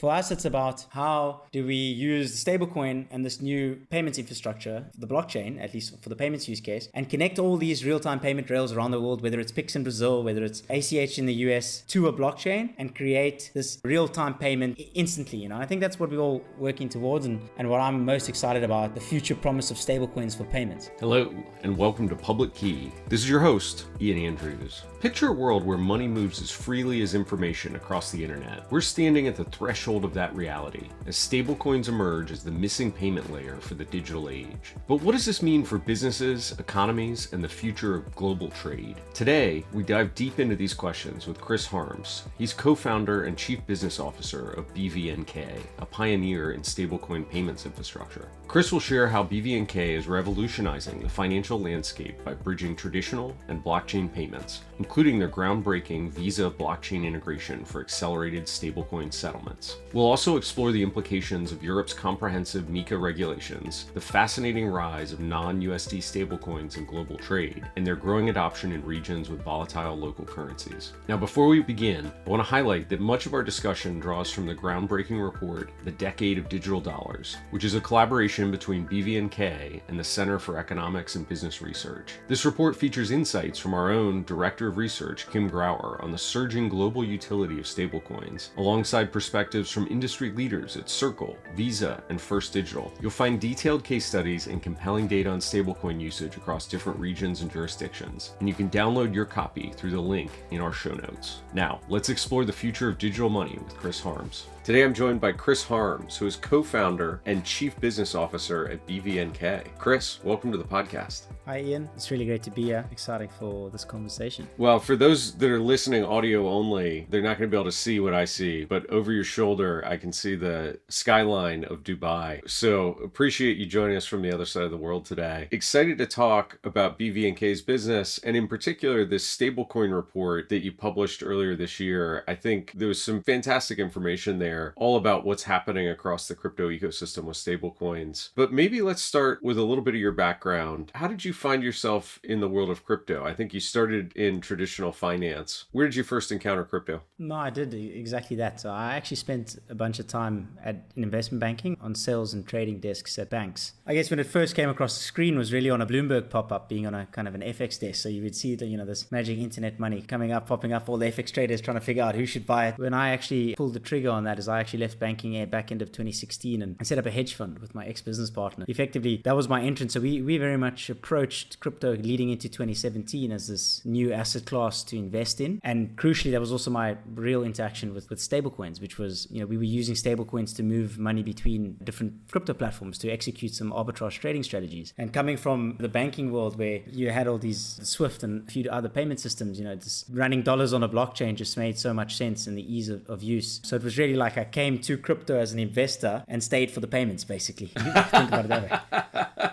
For us, it's about how do we use the stablecoin and this new payments infrastructure, the blockchain, at least for the payments use case, and connect all these real-time payment rails around the world, whether it's Pix in Brazil, whether it's ACH in the US, to a blockchain and create this real-time payment instantly. I think that's what we're all working towards and what I'm most excited about, the future promise of stablecoins for payments. Hello, and welcome to Public Key. This is your host, Ian Andrews. Picture a world where money moves as freely as information across the internet. We're standing at the threshold of that reality as stablecoins emerge as the missing payment layer for the digital age. But what does this mean for businesses, economies, and the future of global trade? Today, we dive deep into these questions with Chris Harmse. He's co-founder and chief business officer of BVNK, a pioneer in stablecoin payments infrastructure. Chris will share how BVNK is revolutionizing the financial landscape by bridging traditional and blockchain payments, including their groundbreaking Visa blockchain integration for accelerated stablecoin settlements. We'll also explore the implications of Europe's comprehensive MiCA regulations, the fascinating rise of non-USD stablecoins in global trade, and their growing adoption in regions with volatile local currencies. Now, before we begin, I want to highlight that much of our discussion draws from the groundbreaking report, The Decade of Digital Dollars, which is a collaboration between BVNK and the Center for Economics and Business Research. This report features insights from our own Director of Research, Kim Grauer, on the surging global utility of stablecoins, alongside perspectives from industry leaders at Circle, Visa, and First Digital. You'll find detailed case studies and compelling data on stablecoin usage across different regions and jurisdictions, and you can download your copy through the link in our show notes. Now, let's explore the future of digital money with Chris Harmse. Today I'm joined by Chris Harmse, who is co-founder and chief business officer at BVNK. Chris, welcome to the podcast. Hi Ian, it's really great to be here. Exciting for this conversation. Well, for those that are listening audio only, they're not going to be able to see what I see, but over your shoulder I can see the skyline of Dubai. So appreciate you joining us from the other side of the world today. Excited to talk about BVNK's business, and in particular this stablecoin report that you published earlier this year. I think there was some fantastic information there all about what's happening across the crypto ecosystem with stablecoins. But maybe let's start with a little bit of your background. How did you find yourself in the world of crypto? I think you started in traditional finance. Where did you first encounter crypto? No, I did exactly that. So I actually spent a bunch of time in investment banking on sales and trading desks at banks. I guess when it first came across the screen was really on a Bloomberg pop-up, being on a kind of an FX desk. So you would see this magic internet money coming up, popping up, all the FX traders trying to figure out who should buy it. When I actually pulled the trigger on that, I actually left banking at back end of 2016 and set up a hedge fund with my ex-business partner. Effectively, that was my entrance. So we very much approached crypto leading into 2017 as this new asset class to invest in. And crucially, that was also my real interaction with stablecoins, which was, we were using stablecoins to move money between different crypto platforms to execute some arbitrage trading strategies. And coming from the banking world where you had all these SWIFT and a few other payment systems, just running dollars on a blockchain just made so much sense in the ease of use. So it was really like I came to crypto as an investor and stayed for the payments, basically. Think about it that way.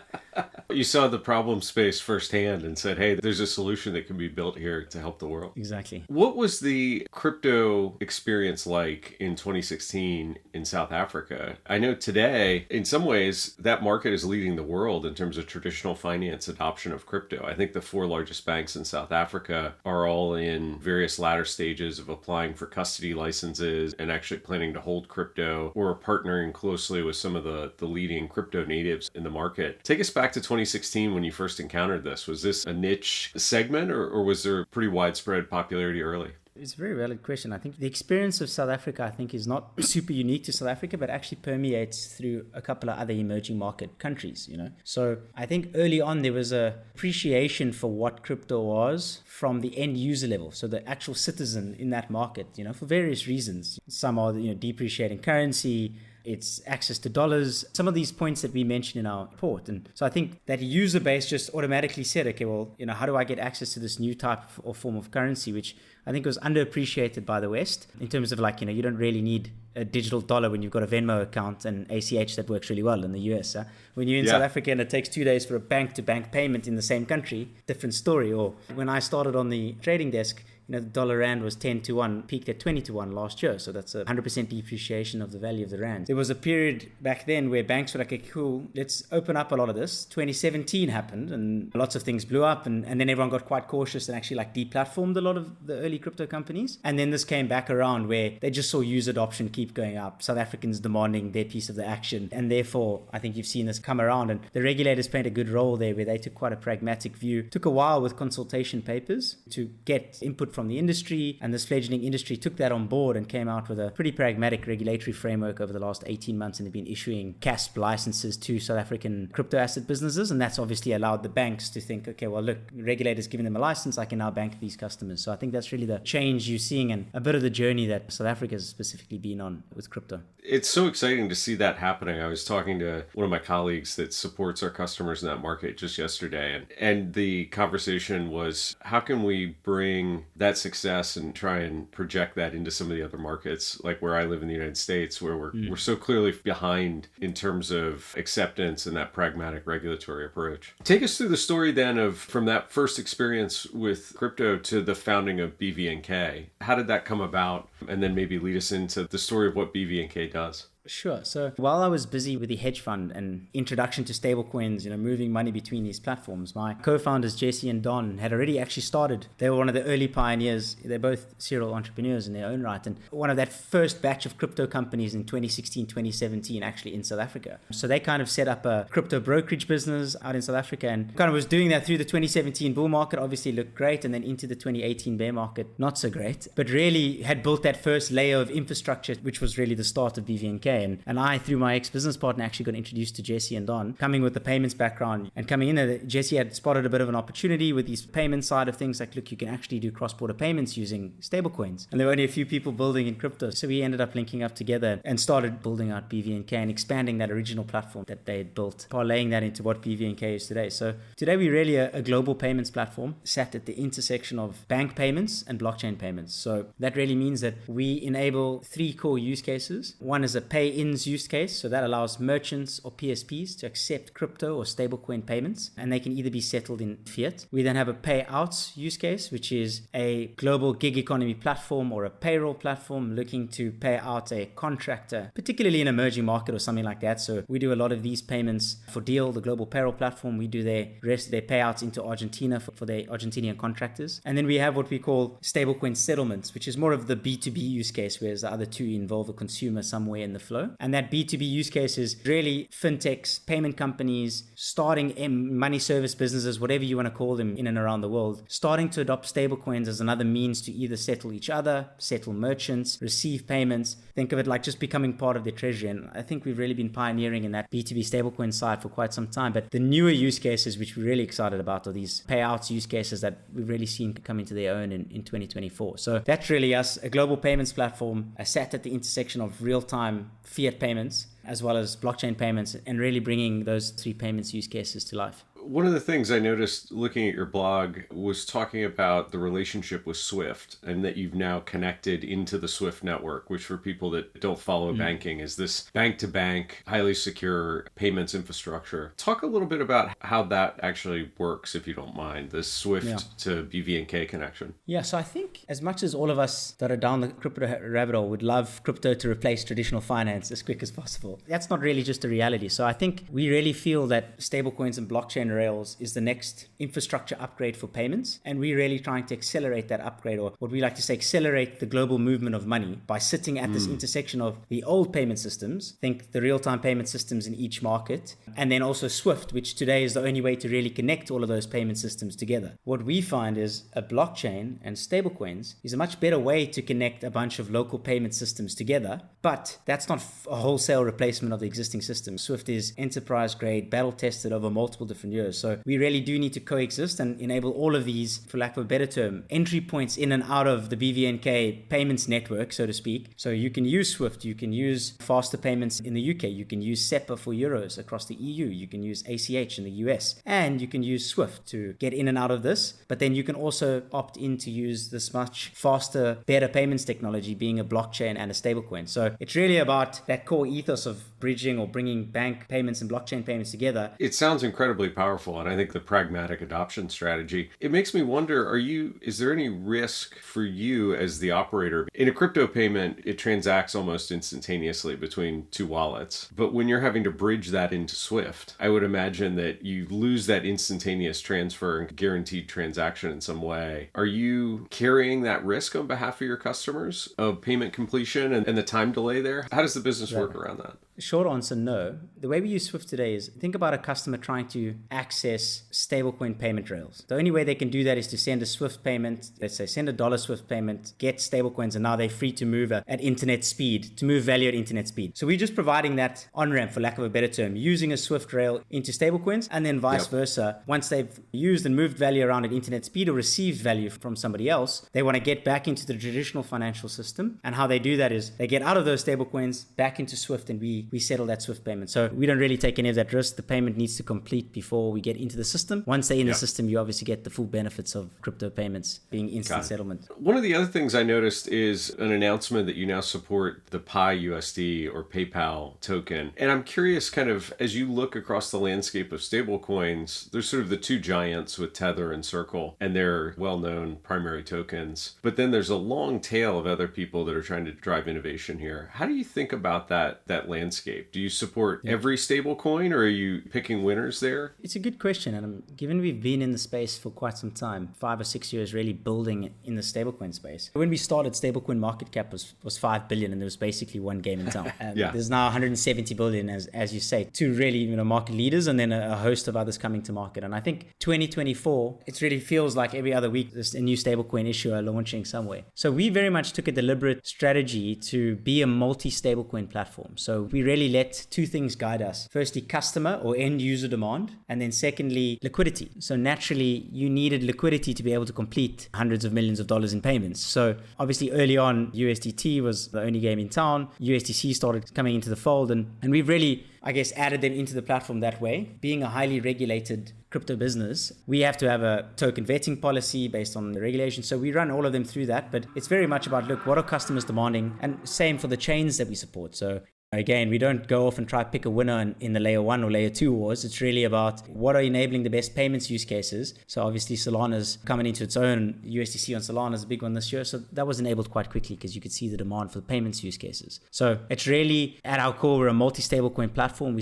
You saw the problem space firsthand and said, hey, there's a solution that can be built here to help the world. Exactly. What was the crypto experience like in 2016 in South Africa? I know today, in some ways, that market is leading the world in terms of traditional finance adoption of crypto. I think the 4 largest banks in South Africa are all in various latter stages of applying for custody licenses and actually planning to hold crypto, or partnering closely with some of the leading crypto natives in the market. Take us back to 2016 when you first encountered this. Was this a niche segment or was there pretty widespread popularity early? It's a very valid question. I think the experience of South Africa, is not super unique to South Africa, but actually permeates through a couple of other emerging market countries, So I think early on there was a appreciation for what crypto was from the end user level. So the actual citizen in that market, for various reasons. Some are, depreciating currency, it's access to dollars, some of these points that we mentioned in our report. And so I think that user base just automatically said, okay, well, how do I get access to this new type or form of currency, which I think was underappreciated by the West in terms of you don't really need a digital dollar when you've got a Venmo account and ACH that works really well in the US. When you're in South Africa and it takes 2 days for a bank-to-bank payment in the same country, different story. Or when I started on the trading desk, the dollar rand was 10 to 1, peaked at 20 to 1 last year. So that's a 100% depreciation of the value of the rand. There was a period back then where banks were like, okay, cool, let's open up a lot of this. 2017 happened and lots of things blew up. And then everyone got quite cautious and actually deplatformed a lot of the early early crypto companies. And then this came back around where they just saw user adoption keep going up, South Africans demanding their piece of the action. And therefore, I think you've seen this come around, and the regulators played a good role there where they took quite a pragmatic view. Took a while with consultation papers to get input from the industry, and this fledgling industry took that on board and came out with a pretty pragmatic regulatory framework over the last 18 months, and they've been issuing CASP licenses to South African crypto asset businesses. And that's obviously allowed the banks to think, okay, well, look, regulators giving them a license, I can now bank these customers. So I think that's really the change you're seeing and a bit of the journey that South Africa has specifically been on with crypto. It's so exciting to see that happening. I was talking to one of my colleagues that supports our customers in that market just yesterday, and the conversation was, how can we bring that success and try and project that into some of the other markets, like where I live in the United States, where we're so clearly behind in terms of acceptance and that pragmatic regulatory approach. Take us through the story then of from that first experience with crypto to the founding of BVNK. How did that come about? And then maybe lead us into the story of what BVNK does. Sure. So while I was busy with the hedge fund and introduction to stablecoins, moving money between these platforms, my co-founders, Jesse and Don, had already actually started. They were one of the early pioneers. They're both serial entrepreneurs in their own right. And one of that first batch of crypto companies in 2016, 2017, actually in South Africa. So they kind of set up a crypto brokerage business out in South Africa and kind of was doing that through the 2017 bull market, obviously looked great. And then into the 2018 bear market, not so great, but really had built that first layer of infrastructure, which was really the start of BVNK. And I, through my ex-business partner, actually got introduced to Jesse and Don, coming with the payments background and coming in there. Jesse had spotted a bit of an opportunity with these payment side of things. Like, look, you can actually do cross-border payments using stablecoins. And there were only a few people building in crypto. So we ended up linking up together and started building out BVNK and expanding that original platform that they had built, parlaying that into what BVNK is today. So today we're really a global payments platform sat at the intersection of bank payments and blockchain payments. So that really means that we enable 3 core use cases. One is a pay-ins use case. So that allows merchants or PSPs to accept crypto or stablecoin payments, and they can either be settled in fiat. We then have a payouts use case, which is a global gig economy platform or a payroll platform looking to pay out a contractor, particularly in an emerging market or something like that. So we do a lot of these payments for Deal, the global payroll platform. We do their payouts into Argentina for their Argentinian contractors. And then we have what we call stablecoin settlements, which is more of the B2B use case, whereas the other two involve a consumer somewhere in the flow. And that B2B use case is really fintechs, payment companies, starting money service businesses, whatever you want to call them in and around the world, starting to adopt stablecoins as another means to either settle each other, settle merchants, receive payments. Think of it like just becoming part of their treasury. And I think we've really been pioneering in that B2B stablecoin side for quite some time. But the newer use cases, which we're really excited about, are these payouts use cases that we've really seen come into their own in 2024. So that's really us, a global payments platform, sat at the intersection of real-time fiat payments as well as blockchain payments, and really bringing those 3 payments use cases to life. One of the things I noticed looking at your blog was talking about the relationship with Swift, and that you've now connected into the Swift network, which for people that don't follow banking is this bank-to-bank, highly secure payments infrastructure. Talk a little bit about how that actually works, if you don't mind, the Swift to BVNK connection. Yeah, so I think as much as all of us that are down the crypto rabbit hole would love crypto to replace traditional finance as quick as possible, that's not really just a reality. So I think we really feel that stablecoins and blockchain rails is the next infrastructure upgrade for payments, and we're really trying to accelerate that upgrade, or what we like to say, accelerate the global movement of money by sitting at this intersection of the old payment systems, think the real-time payment systems in each market, and then also Swift, which today is the only way to really connect all of those payment systems together. What we find is a blockchain and stablecoins is a much better way to connect a bunch of local payment systems together, but that's not a wholesale replacement of the existing system. Swift is enterprise grade, battle tested over multiple different years. So we really do need to coexist and enable all of these, for lack of a better term, entry points in and out of the BVNK payments network, so to speak. So you can use Swift, you can use faster payments in the UK, you can use SEPA for euros across the EU, you can use ACH in the US, and you can use Swift to get in and out of this. But then you can also opt in to use this much faster, better payments technology, being a blockchain and a stablecoin. So it's really about that core ethos of bridging or bringing bank payments and blockchain payments together. It sounds incredibly powerful, and I think the pragmatic adoption strategy. It makes me wonder, is there any risk for you as the operator? In a crypto payment, it transacts almost instantaneously between two wallets. But when you're having to bridge that into Swift, I would imagine that you lose that instantaneous transfer and guaranteed transaction in some way. Are you carrying that risk on behalf of your customers of payment completion and the time delay there? How does the business work around that? Short answer, no. The way we use Swift today is, think about a customer trying to access stablecoin payment rails. The only way they can do that is to send a Swift payment, let's say send $1 Swift payment, get stablecoins, and now they're free to move at internet speed, to move value at internet speed. So we're just providing that on-ramp, for lack of a better term, using a Swift rail into stablecoins, and then vice versa. Once they've used and moved value around at internet speed or received value from somebody else, they want to get back into the traditional financial system. And how they do that is they get out of those stablecoins back into Swift, and we settle that Swift payment. So we don't really take any of that risk. The payment needs to complete before we get into the system. Once they're in the system, you obviously get the full benefits of crypto payments being instant settlement. One of the other things I noticed is an announcement that you now support the Pi USD or PayPal token. And I'm curious, kind of, as you look across the landscape of stablecoins, there's sort of the two giants with Tether and Circle and their well-known primary tokens. But then there's a long tail of other people that are trying to drive innovation here. How do you think about that landscape? Do you support every stable coin, or are you picking winners there? It's a good question. And given we've been in the space for quite some time, 5 or 6 years really building in the stablecoin space. When we started, stablecoin market cap was 5 billion, and there was basically one game in town. There's now 170 billion, as you say, two really market leaders, and then a host of others coming to market. And I think 2024, it really feels like every other week there's a new stablecoin issuer launching somewhere. So we very much took a deliberate strategy to be a multi-stablecoin platform. So we really let two things guide us. Firstly, customer or end user demand, and then secondly, liquidity. So naturally, you needed liquidity to be able to complete hundreds of millions of dollars in payments. So obviously early on, USDT was the only game in town. USDC started coming into the fold, and we've really, I guess, added them into the platform that way. Being a highly regulated crypto business, we have to have a token vetting policy based on the regulation. So we run all of them through that, but it's very much about, look, what are customers demanding? And same for the chains that we support. So again, we don't go off and try to pick a winner in the layer 1 or layer 2 wars. It's really about what are enabling the best payments use cases. So obviously Solana's coming into its own. USDC on Solana is a big one this year. So that was enabled quite quickly because you could see the demand for the payments use cases. So it's really, at our core, we're a multi-stablecoin platform.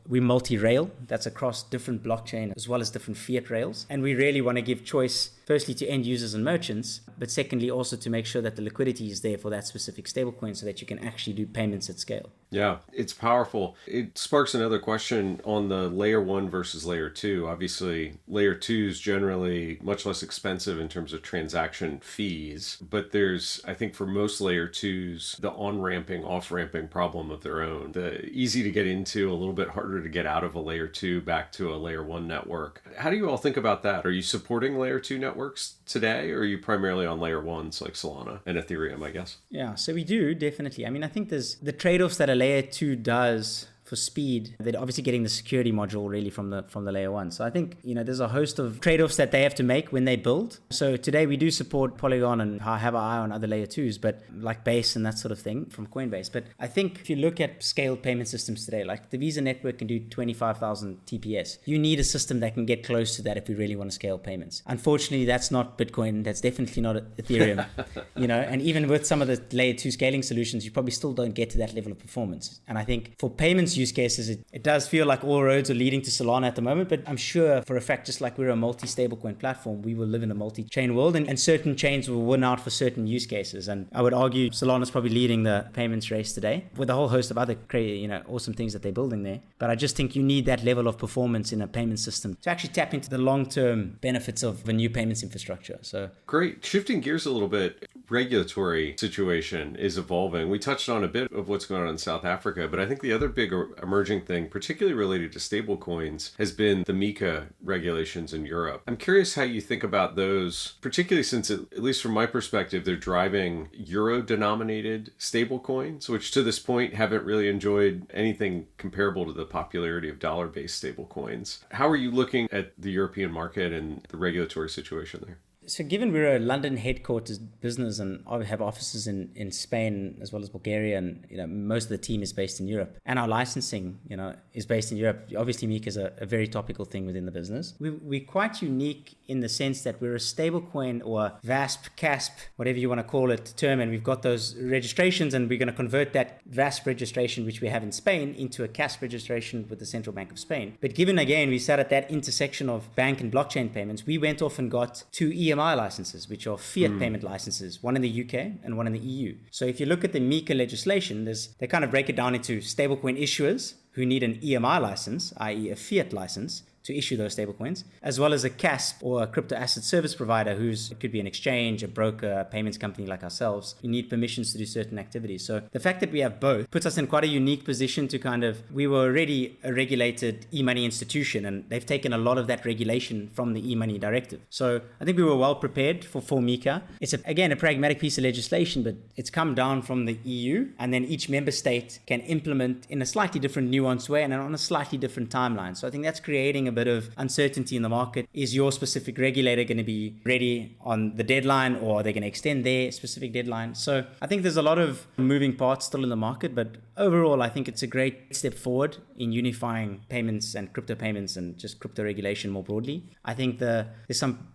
We multi-rail. That's across different blockchain as well as different fiat rails. And we really want to give choice, firstly to end users and merchants, but secondly also to make sure that the liquidity is there for that specific stablecoin so that you can actually do payments at scale. Yeah, it's powerful. It sparks another question on the layer 1 versus layer 2. Obviously, layer 2 is generally much less expensive in terms of transaction fees, but there's, I think for most layer 2s, the on-ramping, off-ramping problem of their own. The easy to get into, a little bit harder to get out of a layer 2 back to a layer 1 network. How do you all think about that? Are you supporting layer 2 networks today, or are you primarily on layer 1s like Solana and Ethereum, I guess? Yeah, so we do, definitely. I mean, I think there's the trade-offs that a layer 2 does for speed. They're obviously getting the security module really from the layer 1. So I think, there's a host of trade-offs that they have to make when they build. So today we do support Polygon and have our eye on other layer 2s, but like Base and that sort of thing from Coinbase. But I think if you look at scaled payment systems today, like the Visa network can do 25,000 TPS. You need a system that can get close to that if we really want to scale payments. Unfortunately, that's not Bitcoin. That's definitely not Ethereum. And even with some of the layer 2 scaling solutions, you probably still don't get to that level of performance. And I think for payments use cases, it does feel like all roads are leading to Solana at the moment, but I'm sure for a fact, just like we're a multi-stablecoin platform, we will live in a multi-chain world, and certain chains will win out for certain use cases. And I would argue Solana's probably leading the payments race today with a whole host of other awesome things that they're building there. But I just think you need that level of performance in a payment system to actually tap into the long-term benefits of a new payments infrastructure. So great. Shifting gears a little bit, regulatory situation is evolving. We touched on a bit of what's going on in South Africa, but I think the other big emerging thing, particularly related to stablecoins, has been the MiCA regulations in Europe. I'm curious how you think about those, particularly since, at least from my perspective, they're driving euro-denominated stablecoins, which to this point haven't really enjoyed anything comparable to the popularity of dollar-based stablecoins. How are you looking at the European market and the regulatory situation there? So given we're a London headquarters business and have offices in Spain as well as Bulgaria, and most of the team is based in Europe, and our licensing is based in Europe, obviously Mika is a very topical thing within the business. We're quite unique in the sense that we're a stablecoin or a VASP, CASP, whatever you want to call it, term, and we've got those registrations, and we're going to convert that VASP registration, which we have in Spain, into a CASP registration with the Central Bank of Spain. But given, again, we sat at that intersection of bank and blockchain payments, we went off and got 2 EMI licenses, which are fiat payment licenses, one in the UK and one in the EU. So if you look at the MiCA legislation, they kind of break it down into stablecoin issuers who need an EMI license, i.e. a fiat license, to issue those stablecoins, as well as a CASP or a crypto asset service provider it could be an exchange, a broker, a payments company like ourselves. You need permissions to do certain activities. So the fact that we have both puts us in quite a unique position to we were already a regulated e-money institution, and they've taken a lot of that regulation from the e-money directive. So I think we were well prepared for MiCA. It's again a pragmatic piece of legislation, but it's come down from the EU, and then each member state can implement in a slightly different nuanced way and on a slightly different timeline. So I think that's creating a bit of uncertainty in the market. Is your specific regulator going to be ready on the deadline, or are they going to extend their specific deadline? So I think there's a lot of moving parts still in the market, but overall I think it's a great step forward in unifying payments and crypto payments and just crypto regulation more broadly. I think there's some,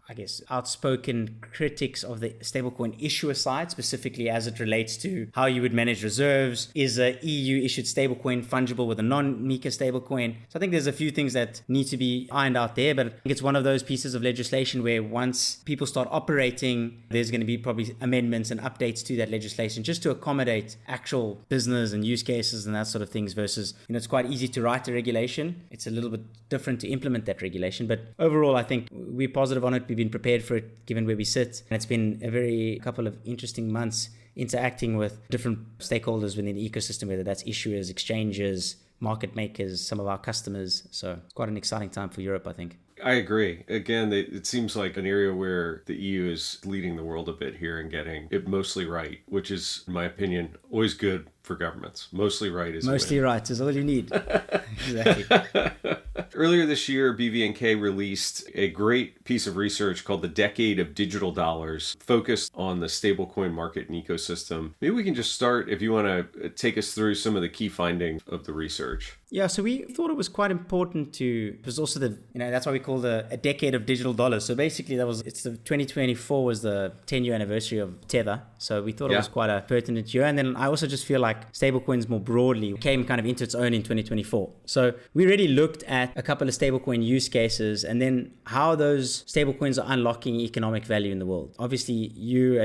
outspoken critics of the stablecoin issuer side, specifically as it relates to how you would manage reserves. Is a EU issued stablecoin fungible with a non-MiCA stablecoin? So I think there's a few things that need to be ironed out there, but I think it's one of those pieces of legislation where once people start operating, there's going to be probably amendments and updates to that legislation just to accommodate actual business and use cases and that sort of things versus, it's quite easy to write a regulation. It's a little bit different to implement that regulation. But overall, I think we're positive on it. We've been prepared for it given where we sit. And it's been a couple of interesting months interacting with different stakeholders within the ecosystem, whether that's issuers, exchanges, market makers, some of our customers. So it's quite an exciting time for Europe, I think. I agree. Again, it seems like an area where the EU is leading the world a bit here and getting it mostly right, which is, in my opinion, always good for governments. Mostly right is all you need. Exactly. Earlier this year, BVNK released a great piece of research called The Decade of Digital Dollars, focused on the stablecoin market and ecosystem. Maybe we can just start, if you want to take us through some of the key findings of the research. Yeah, so we thought it was quite important it was also that's why we call a decade of digital dollars. So basically 2024 was the 10-year anniversary of Tether. So we thought it was quite a pertinent year. And then I also just feel like stablecoins more broadly came kind of into its own in 2024. So we really looked at a couple of stablecoin use cases and then how those stablecoins are unlocking economic value in the world. Obviously, you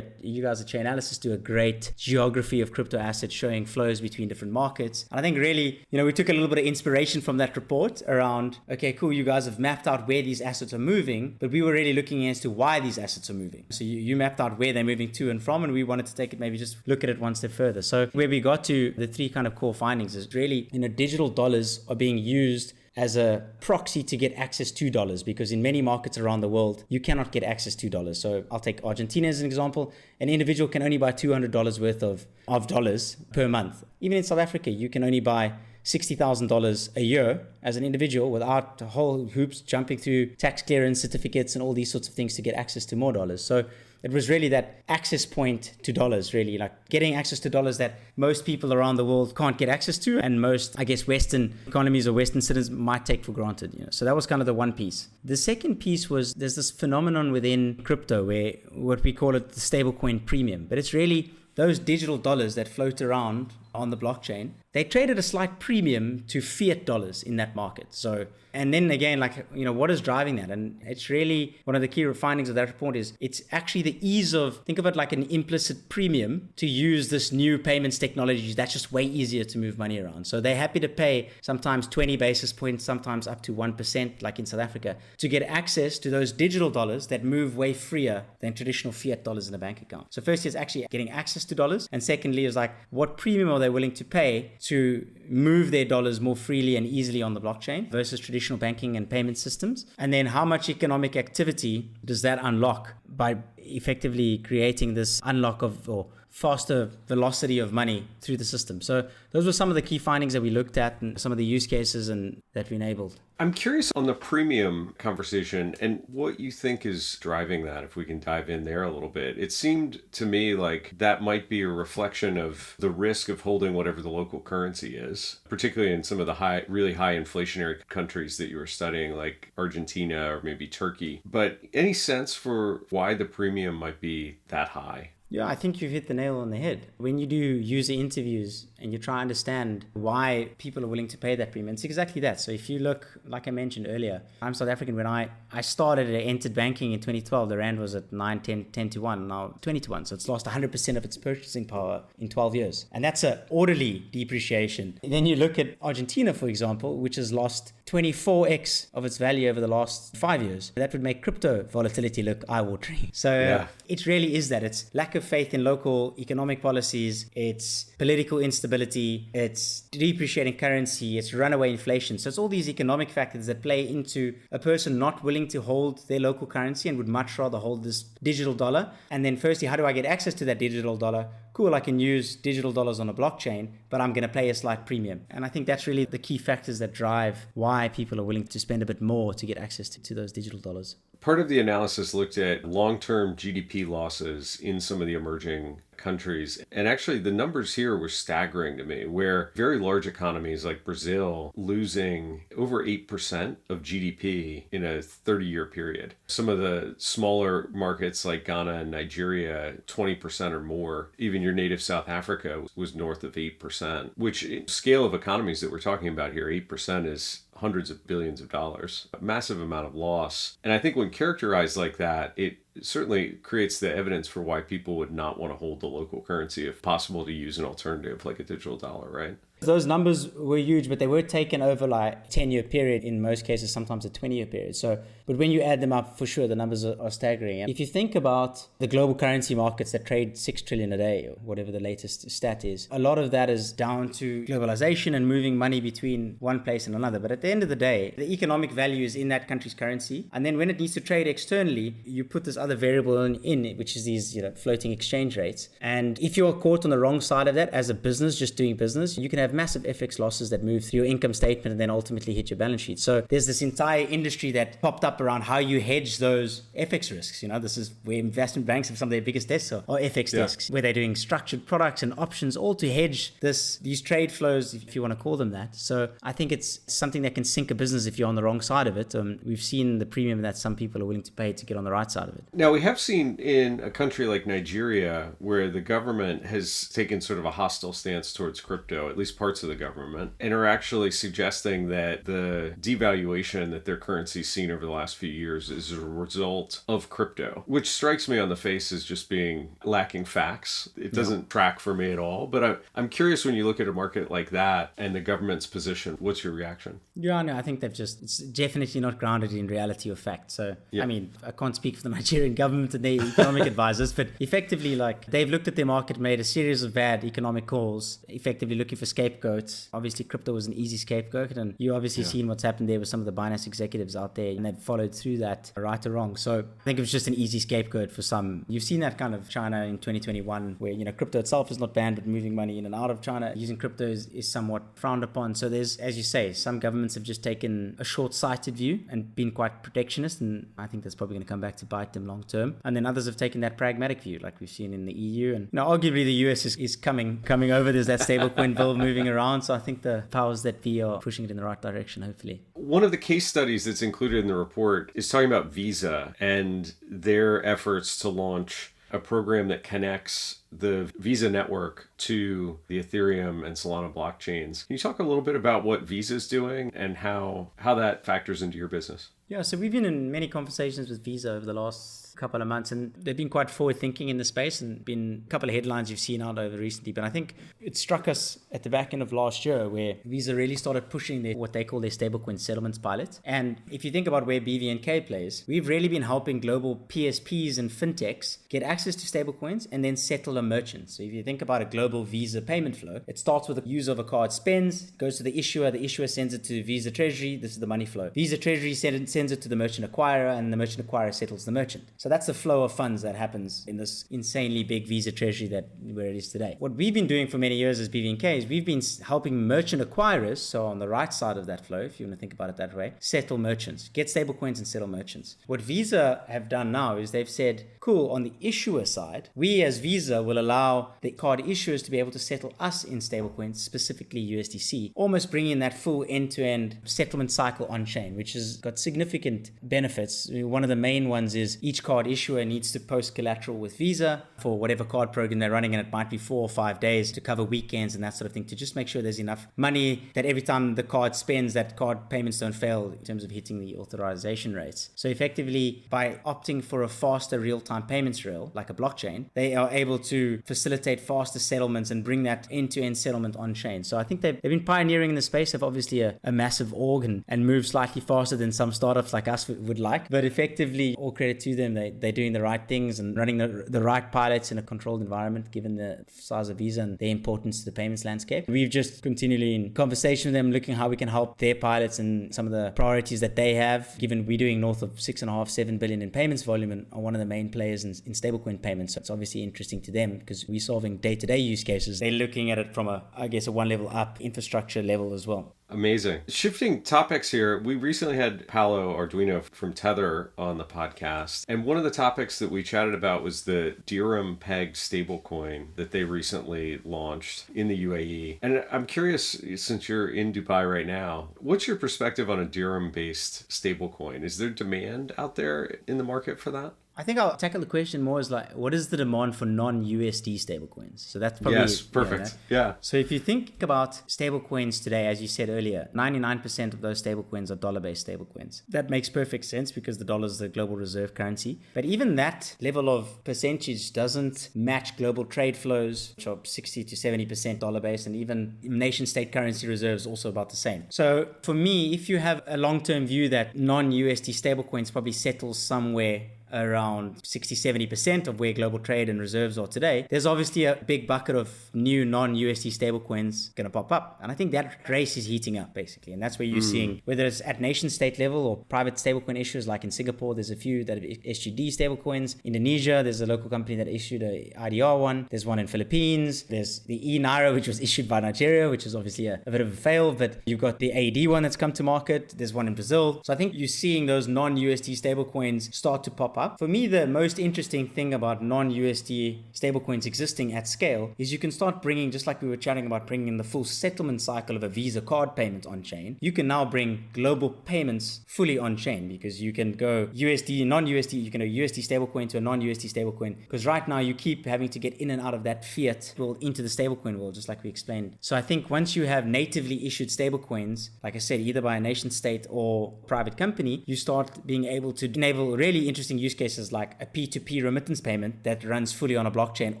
guys at Chainalysis do a great geography of crypto assets showing flows between different markets. And I think really, we took a little bit of inspiration from that report around, okay, cool, you guys have mapped out where these assets are moving, but we were really looking as to why these assets are moving. So you mapped out where they're moving to and from, and we wanted to take it, maybe just look at it one step further. So where we got to the three kind of core findings is really, digital dollars are being used as a proxy to get access to dollars, because in many markets around the world, you cannot get access to dollars. So I'll take Argentina as an example. An individual can only buy $200 worth of dollars per month. Even in South Africa, you can only buy $60,000 a year as an individual without whole hoops jumping through tax clearance certificates and all these sorts of things to get access to more dollars. So it was really that access point to dollars, really like getting access to dollars that most people around the world can't get access to, and most, Western economies or Western citizens might take for granted. So that was kind of the one piece. The second piece was there's this phenomenon within crypto where what we call it the stablecoin premium, but it's really those digital dollars that float around on the blockchain. They trade at a slight premium to fiat dollars in that market. So, and then again, what is driving that? And it's really one of the key findings of that report is it's actually the ease of, think of it like an implicit premium to use this new payments technology that's just way easier to move money around. So they're happy to pay sometimes 20 basis points, sometimes up to 1%, like in South Africa, to get access to those digital dollars that move way freer than traditional fiat dollars in a bank account. So first is actually getting access to dollars. And secondly is what premium are they willing to pay to move their dollars more freely and easily on the blockchain versus traditional banking and payment systems? And then how much economic activity does that unlock by effectively creating this unlock of, or faster velocity of money through the system. So those were some of the key findings that we looked at and some of the use cases and that we enabled. I'm curious on the premium conversation and what you think is driving that, if we can dive in there a little bit. It seemed to me like that might be a reflection of the risk of holding whatever the local currency is, particularly in some of the really high inflationary countries that you were studying, like Argentina or maybe Turkey. But any sense for why the premium might be that high? Yeah, I think you've hit the nail on the head. When you do user interviews and you try to understand why people are willing to pay that premium, it's exactly that. So if you look, like I mentioned earlier, I'm South African. When I started and entered banking in 2012, the Rand was at 9, 10 to 1, now 20 to 1. So it's lost 100% of its purchasing power in 12 years. And that's an orderly depreciation. And then you look at Argentina, for example, which has lost 24x of its value over the last 5 years. That would make crypto volatility look eye-watering. So it really is that. It's lack of faith in local economic policies, it's political instability, it's depreciating currency, it's runaway inflation. So it's all these economic factors that play into a person not willing to hold their local currency and would much rather hold this digital dollar. And then firstly, how do I get access to that digital dollar? Cool, I can use digital dollars on a blockchain, but I'm going to pay a slight premium. And I think that's really the key factors that drive why people are willing to spend a bit more to get access to those digital dollars. Part of the analysis looked at long-term GDP losses in some of the emerging countries. And actually, the numbers here were staggering to me, where very large economies like Brazil losing over 8% of GDP in a 30-year period. Some of the smaller markets like Ghana and Nigeria, 20% or more. Even your native South Africa was north of 8%, which scale of economies that we're talking about here, 8% is hundreds of billions of dollars, a massive amount of loss. And I think when characterized like that, it certainly creates the evidence for why people would not want to hold the local currency if possible to use an alternative like a digital dollar, right? Those numbers were huge, but they were taken over like 10-year period, in most cases, sometimes a 20-year period. So, but when you add them up, for sure, the numbers are staggering. And if you think about the global currency markets that trade 6 trillion a day, or whatever the latest stat is, a lot of that is down to globalization and moving money between one place and another. But at the end of the day, the economic value is in that country's currency. And then when it needs to trade externally, you put this other variable in it, which is these floating exchange rates. And if you're caught on the wrong side of that as a business, just doing business, you can have massive FX losses that move through your income statement and then ultimately hit your balance sheet. So there's this entire industry that popped up around how you hedge those FX risks. This is where investment banks have some of their biggest desks are FX desks, where they're doing structured products and options, all to hedge these trade flows, if you want to call them that. So I think it's something that can sink a business if you're on the wrong side of it. We've seen the premium that some people are willing to pay to get on the right side of it. Now, we have seen in a country like Nigeria where the government has taken sort of a hostile stance towards crypto, at least parts of the government, and are actually suggesting that the devaluation that their currency's seen over the last few years is a result of crypto, which strikes me on the face as just being lacking facts. It doesn't track for me at all. But I'm curious, when you look at a market like that and the government's position, what's your reaction? Yeah, no, I think it's definitely not grounded in reality or fact. So, I mean, I can't speak for the Nigerian government and their economic advisors, but effectively, they've looked at their market, made a series of bad economic calls, effectively looking for scapegoats. Obviously, crypto was an easy scapegoat, and you obviously seen what's happened there with some of the Binance executives out there, and they've followed through that, right or wrong. So I think it was just an easy scapegoat for some. You've seen that kind of China in 2021, where crypto itself is not banned, but moving money in and out of China using crypto is somewhat frowned upon. So there's, as you say, some governments have just taken a short-sighted view and been quite protectionist, and I think that's probably going to come back to bite them long term. And then others have taken that pragmatic view, like we've seen in the EU, and arguably the US is coming over. There's that stablecoin bill moving around, so I think the powers that be are pushing it in the right direction, hopefully. One of the case studies that's included in the report is talking about Visa and their efforts to launch a program that connects the Visa network to the Ethereum and Solana blockchains. Can you talk a little bit about what Visa is doing and how that factors into your business? Yeah, so we've been in many conversations with Visa over the last couple of months, and they've been quite forward thinking in the space, and been a couple of headlines you've seen out over recently. But I think it struck us at the back end of last year where Visa really started pushing what they call their stablecoin settlements pilot. And if you think about where BVNK plays, we've really been helping global PSPs and fintechs get access to stablecoins and then settle settle a merchant. So if you think about a global Visa payment flow, it starts with the user of a card spends, goes to the issuer sends it to Visa Treasury, this is the money flow. Visa Treasury sends it to the merchant acquirer, and the merchant acquirer settles the merchant. So that's the flow of funds that happens in this insanely big Visa Treasury that where it is today. What we've been doing for many years as BVNK is we've been helping merchant acquirers, so on the right side of that flow, if you want to think about it that way, settle merchants, get stablecoins and settle merchants. What Visa have done now is they've said, cool, on the issuer side, we as Visa will allow the card issuers to be able to settle us in stablecoins, specifically USDC, almost bringing that full end-to-end settlement cycle on-chain, which has got significant benefits. One of the main ones is each card issuer needs to post collateral with Visa for whatever card program they're running, and it might be 4 or 5 days to cover weekends and that sort of thing, to just make sure there's enough money that every time the card spends, that card payments don't fail in terms of hitting the authorization rates. So effectively, by opting for a faster real-time payments rail, like a blockchain, they are able to facilitate faster settlements and bring that end-to-end settlement on-chain. So I think they've been pioneering in the space. They've obviously a massive org and move slightly faster than some startups like us would like. But effectively, all credit to them. They're doing the right things and running the right pilots in a controlled environment, given the size of Visa and their importance to the payments landscape. We've just continually in conversation with them, looking how we can help their pilots and some of the priorities that they have, given we're doing north of 6.5-7 billion in payments volume and are one of the main players in stablecoin payments. So it's obviously interesting to them because we're solving day-to-day use cases. They're looking at it from a one level up infrastructure level as well. Amazing. Shifting topics here, we recently had Paolo Arduino from Tether on the podcast. And one of the topics that we chatted about was the dirham peg stablecoin that they recently launched in the UAE. And I'm curious, since you're in Dubai right now, what's your perspective on a dirham-based stablecoin? Is there demand out there in the market for that? I think I'll tackle the question more as like, what is the demand for non-USD stablecoins? So that's probably... Yes, perfect. Yeah. So if you think about stablecoins today, as you said earlier, 99% of those stablecoins are dollar-based stablecoins. That makes perfect sense because the dollar is the global reserve currency. But even that level of percentage doesn't match global trade flows, which are 60 to 70% dollar-based, and even nation-state currency reserves also about the same. So for me, if you have a long-term view that non-USD stablecoins probably settle somewhere around 60-70% of where global trade and reserves are today, there's obviously a big bucket of new non-USD stablecoins going to pop up. And I think that race is heating up, basically. And that's where you're seeing, whether it's at nation state level or private stablecoin issuers, like in Singapore, there's a few that have SGD stablecoins. Indonesia, there's a local company that issued a IDR one. There's one in Philippines. There's the e-Naira, which was issued by Nigeria, which is obviously a bit of a fail. But you've got the AED one that's come to market. There's one in Brazil. So I think you're seeing those non-USD stablecoins start to pop up. For me, the most interesting thing about non-USD stablecoins existing at scale is you can start bringing, just like we were chatting about, bringing in the full settlement cycle of a Visa card payment on chain. You can now bring global payments fully on chain because you can go USD, non-USD, you can go USD stablecoin to a non-USD stablecoin, because right now you keep having to get in and out of that fiat world into the stablecoin world, just like we explained. So I think once you have natively issued stablecoins, like I said, either by a nation state or private company, you start being able to enable really interesting use cases like a P2P remittance payment that runs fully on a blockchain,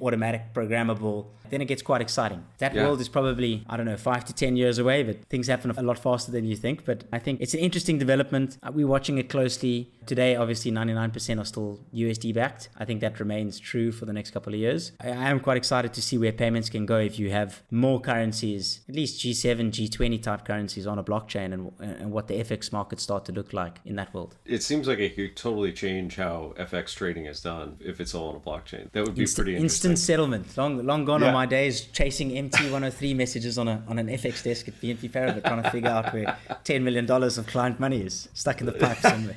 automatic, programmable. Then it gets quite exciting. That world is probably, 5 to 10 years away, but things happen a lot faster than you think. But I think it's an interesting development. We're watching it closely. Today, obviously, 99% are still USD backed. I think that remains true for the next couple of years. I am quite excited to see where payments can go if you have more currencies, at least G7, G20 type currencies on a blockchain, and what the FX markets start to look like in that world. It seems like it could totally change how FX trading is done if it's all on a blockchain. That would be pretty interesting. Instant settlement. Long gone are my days chasing MT103 messages on an FX desk at BNP Paribas trying to figure out where $10 million of client money is stuck in the pipe somewhere.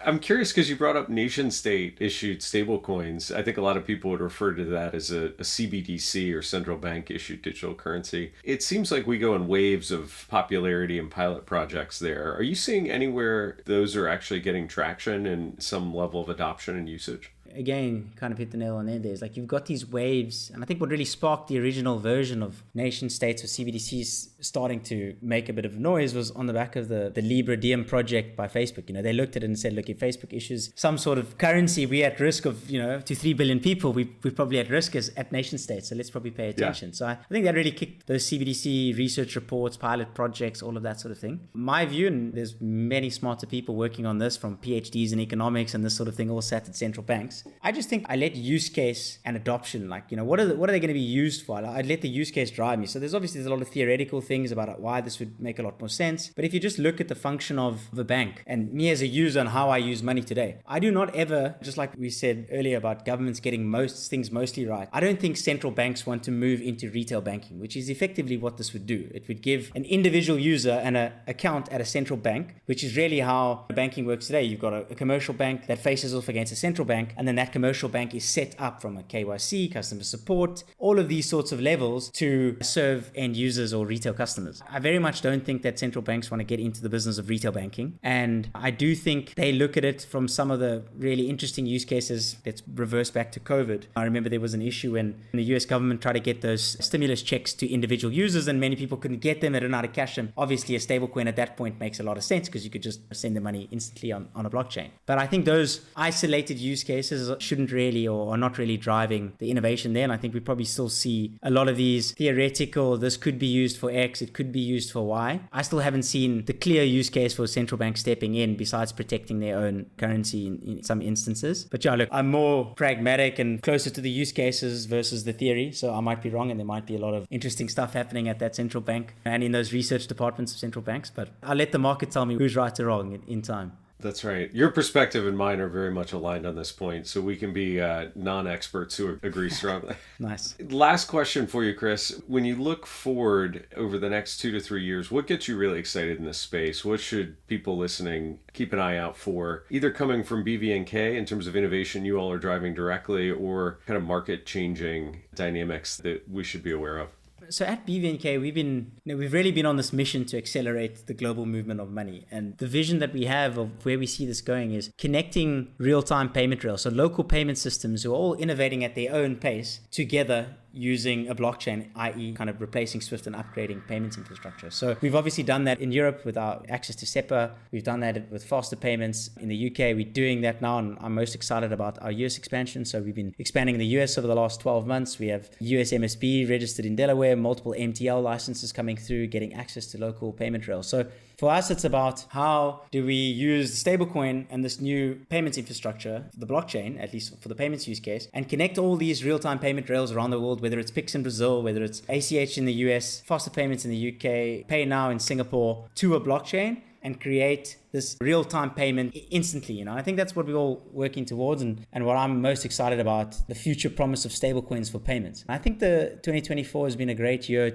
I'm curious because you brought up nation state issued stablecoins. I think a lot of people would refer to that as a CBDC or central bank issued digital currency. It seems like we go in waves of popularity and pilot projects there. Are you seeing anywhere those are actually getting traction and some level of adoption and usage? Again, kind of hit the nail on the head there. It's like you've got these waves, and I think what really sparked the original version of nation states or CBDCs starting to make a bit of noise was on the back of the Libra Diem project by Facebook. They looked at it and said, look, if Facebook issues some sort of currency, we're at risk of, to 3 billion people, we're probably at risk as at nation states. So let's probably pay attention. So I think that really kicked those CBDC research reports, pilot projects, all of that sort of thing. My view, and there's many smarter people working on this, from PhDs in economics and this sort of thing, all sat at central banks, I just think I let use case and adoption, like, what are they going to be used for? I'd let the use case drive me. So there's a lot of theoretical things about why this would make a lot more sense. But if you just look at the function of the bank and me as a user and how I use money today, I do not ever, just like we said earlier about governments getting most things mostly right, I don't think central banks want to move into retail banking, which is effectively what this would do. It would give an individual user an account at a central bank, which is really how banking works today. You've got a commercial bank that faces off against a central bank, and then that commercial bank is set up from a KYC, customer support, all of these sorts of levels to serve end users or retail customers. I very much don't think that central banks want to get into the business of retail banking. And I do think they look at it from some of the really interesting use cases. Let's reverse back to COVID. I remember there was an issue when the US government tried to get those stimulus checks to individual users and many people couldn't get them. They didn't know how to cash them. Obviously, a stablecoin at that point makes a lot of sense because you could just send the money instantly on a blockchain. But I think those isolated use cases shouldn't really or are not really driving the innovation there. And I think we probably still see a lot of these theoretical, this could be used for X, it could be used for Y. I still haven't seen the clear use case for central banks stepping in besides protecting their own currency in some instances. But yeah, look, I'm more pragmatic and closer to the use cases versus the theory. So I might be wrong and there might be a lot of interesting stuff happening at that central bank and in those research departments of central banks. But I'll let the market tell me who's right or wrong in time. That's right. Your perspective and mine are very much aligned on this point, so we can be non-experts who agree strongly. Nice. Last question for you, Chris. When you look forward over the next 2 to 3 years, what gets you really excited in this space? What should people listening keep an eye out for, either coming from BVNK in terms of innovation you all are driving directly or kind of market-changing dynamics that we should be aware of? So at BVNK, we've really been on this mission to accelerate the global movement of money. And the vision that we have of where we see this going is connecting real-time payment rails. So local payment systems who are all innovating at their own pace together using a blockchain, i.e. kind of replacing SWIFT and upgrading payments infrastructure. So we've obviously done that in Europe with our access to SEPA. We've done that with faster payments in the UK. We're doing that now, and I'm most excited about our US expansion. So we've been expanding in the US over the last 12 months. We have US MSB registered in Delaware, multiple MTL licenses coming through, getting access to local payment rails. So for us, it's about how do we use the stablecoin and this new payments infrastructure, the blockchain, at least for the payments use case, and connect all these real-time payment rails around the world, whether it's Pix in Brazil, whether it's ACH in the US, faster payments in the UK, Pay Now in Singapore, to a blockchain and create this real-time payment instantly. I think that's what we're all working towards and what I'm most excited about, the future promise of stablecoins for payments. I think the 2024 has been a great year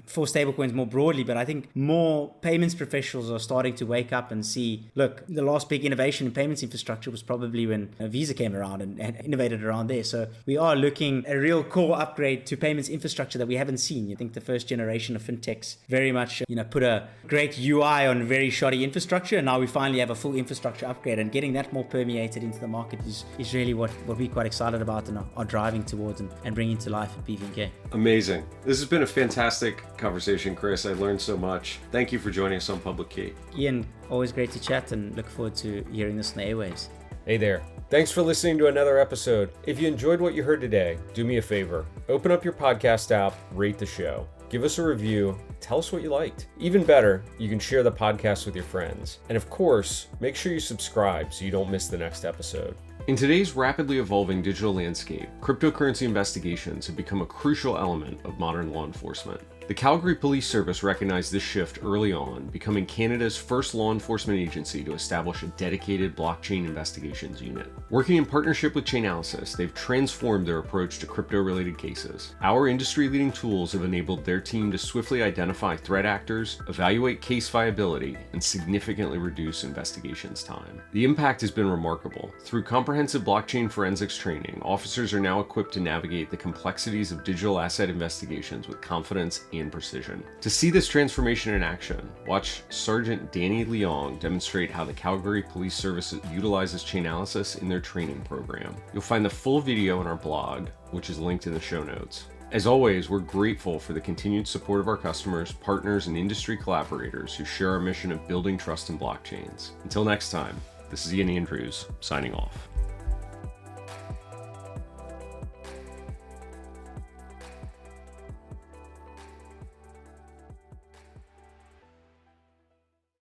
for stablecoins more broadly, but I think more payments professionals are starting to wake up and see, look, the last big innovation in payments infrastructure was probably when Visa came around and innovated around there. So we are looking at a real core upgrade to payments infrastructure that we haven't seen. I think the first generation of fintechs very much, put a great UI on very shoddy infrastructure, and now we finally have a full infrastructure upgrade, and getting that more permeated into the market is really what we're quite excited about and are driving towards and bringing to life at BVNK. Amazing. This has been a fantastic conversation, Chris. I learned so much. Thank you for joining us on Public Key. Ian, always great to chat and look forward to hearing this on the airwaves. Hey there. Thanks for listening to another episode. If you enjoyed what you heard today, do me a favor. Open up your podcast app, rate the show. Give us a review, tell us what you liked. Even better, you can share the podcast with your friends. And of course, make sure you subscribe so you don't miss the next episode. In today's rapidly evolving digital landscape, cryptocurrency investigations have become a crucial element of modern law enforcement. The Calgary Police Service recognized this shift early on, becoming Canada's first law enforcement agency to establish a dedicated blockchain investigations unit. Working in partnership with Chainalysis, they've transformed their approach to crypto-related cases. Our industry-leading tools have enabled their team to swiftly identify threat actors, evaluate case viability, and significantly reduce investigations time. The impact has been remarkable. Through comprehensive blockchain forensics training, officers are now equipped to navigate the complexities of digital asset investigations with confidence and precision. To see this transformation in action, watch Sergeant Danny Leong demonstrate how the Calgary Police Service utilizes Chainalysis in their training program. You'll find the full video on our blog, which is linked in the show notes. As always, we're grateful for the continued support of our customers, partners, and industry collaborators who share our mission of building trust in blockchains. Until next time, this is Ian Andrews, signing off.